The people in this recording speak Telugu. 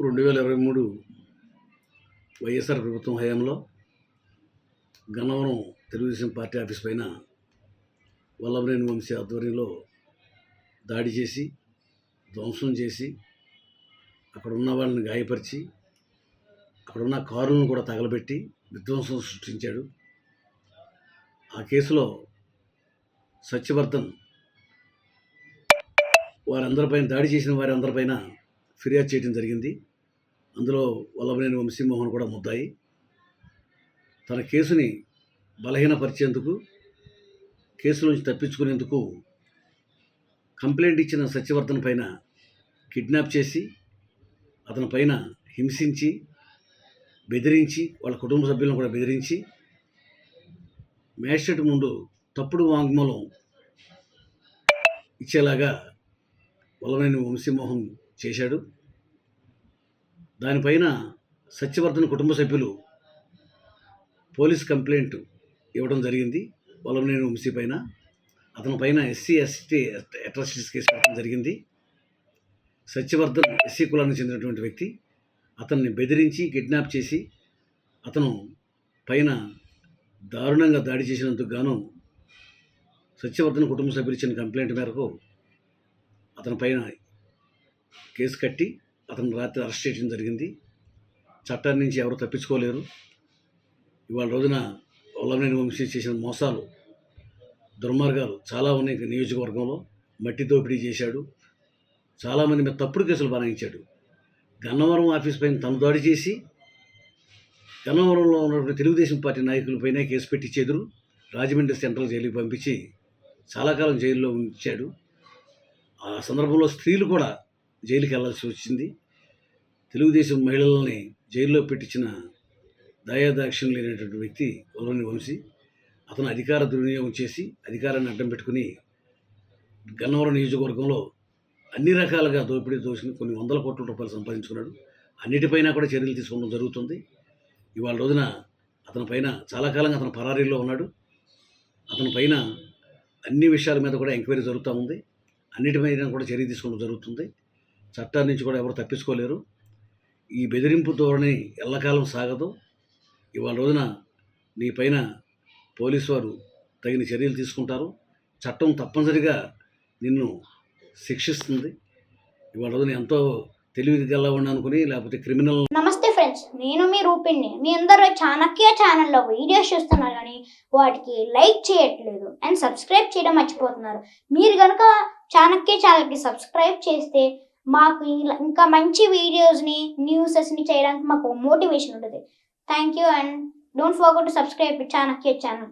2023 వైఎస్ఆర్ ప్రభుత్వం హయాంలో గన్నవరం తెలుగుదేశం పార్టీ ఆఫీస్ పైన వల్లభనేని వంశీ ఆధ్వర్యంలో దాడి చేసి ధ్వంసం చేసి అక్కడ ఉన్న వాళ్ళని గాయపరిచి అక్కడున్న కారులను కూడా తగలబెట్టి విధ్వంసం సృష్టించాడు. ఆ కేసులో సత్యవర్ధన్ వారందరిపైన దాడి చేసిన వారందరిపైన ఫిర్యాదు చేయడం జరిగింది. అందులో వల్లభనేని వంశీమోహన్ కూడా ముద్దాయి. తన కేసుని బలహీనపరిచేందుకు, కేసు నుంచి తప్పించుకునేందుకు కంప్లైంట్ ఇచ్చిన సత్యవర్ధన్ పైన కిడ్నాప్ చేసి అతని పైన హింసించి బెదిరించి వాళ్ళ కుటుంబ సభ్యులను కూడా బెదిరించి మ్యాజిస్ట్రేట్ ముందు తప్పుడు వాంగ్మూలం ఇచ్చేలాగా వల్లభనేని వంశీమోహన్ చేశాడు. దానిపైన సత్యవర్ధన్ కుటుంబ సభ్యులు పోలీస్ కంప్లైంట్ ఇవ్వడం జరిగింది. వల్లభనేని వంశీ పైన అతని పైన ఎస్సీ ఎస్టీ అట్రాసిటీస్ కేసు పెట్టడం జరిగింది. సత్యవర్ధన్ ఎస్సీ కులానికి చెందినటువంటి వ్యక్తి. అతన్ని బెదిరించి కిడ్నాప్ చేసి అతను పైన దారుణంగా దాడి చేసినందుకు గాను సత్యవర్ధన్ కుటుంబ సభ్యులు ఇచ్చిన కంప్లైంట్ మేరకు అతని పైన కేసు కట్టి అతను రాత్రి అరెస్ట్ చేయడం జరిగింది. చట్టాన్ని నుంచి ఎవరు తప్పించుకోలేరు. ఇవాళ రోజున వల్లభనేని వంశీ చేసిన మోసాలు, దుర్మార్గాలు చాలా ఉన్నాయి. నియోజకవర్గంలో మట్టి దోపిడీ చేశాడు. చాలామంది మీద తప్పుడు కేసులు బనాయించాడు. గన్నవరం ఆఫీస్ పైన తను దాడి చేసి గన్నవరంలో ఉన్నటువంటి తెలుగుదేశం పార్టీ నాయకులపైన కేసు పెట్టి చెదురు రాజమండ్రి సెంట్రల్ జైలుకి పంపించి చాలా కాలం జైల్లో ఉంచాడు. ఆ సందర్భంలో స్త్రీలు కూడా జైలుకి వెళ్లాల్సి వచ్చింది. తెలుగుదేశం మహిళలని జైల్లో పెట్టించిన దయాదాక్షిణ్యం లేనటువంటి వ్యక్తి వల్లభనేని వంశీ. అతను అధికార దుర్వినియోగం చేసి అధికారాన్ని అడ్డం పెట్టుకుని గన్నవరం నియోజకవర్గంలో అన్ని రకాలుగా దోపిడీ దోచుకుని కొన్ని వందల కోట్ల రూపాయలు సంపాదించుకున్నాడు. అన్నిటిపైన కూడా చర్యలు తీసుకోవడం జరుగుతుంది. ఇవాళ రోజున అతని పైన చాలా కాలంగా అతను పరారీలో ఉన్నాడు. అతని పైన అన్ని విషయాల మీద కూడా ఎంక్వైరీ జరుగుతూ ఉంది. అన్నిటిపైన కూడా చర్య తీసుకోవడం జరుగుతుంది. చట్టాల నుంచి కూడా ఎవరు తప్పించుకోలేరు. ఈ బెదిరింపు ధోరణి ఎల్లకాలం సాగదు. ఇవాళ రోజున నీ పైన పోలీసు వారు తగిన చర్యలు తీసుకుంటారు. చట్టం తప్పనిసరిగా నిన్ను శిక్షిస్తుంది. ఇవాళ రోజున ఎంతో తెలివిగల అనుకుని లేకపోతే క్రిమినల్. నమస్తే ఫ్రెండ్స్, నేను మీ రూపిణి. మీ అందరూ చాణక్య ఛానల్లో వీడియోస్ చూస్తున్నారు కానీ వాటికి లైక్ చేయట్లేదు అండ్ సబ్స్క్రైబ్ చేయడం మర్చిపోతున్నారు. మీరు కనుక చాణక్య ఛానల్కి సబ్స్క్రైబ్ చేస్తే మాకు ఇంకా మంచి వీడియోస్ని, న్యూసెస్ని చేయడానికి మాకు మోటివేషన్ ఉంటుంది. Thank you and don't forget to subscribe Chanakya channel.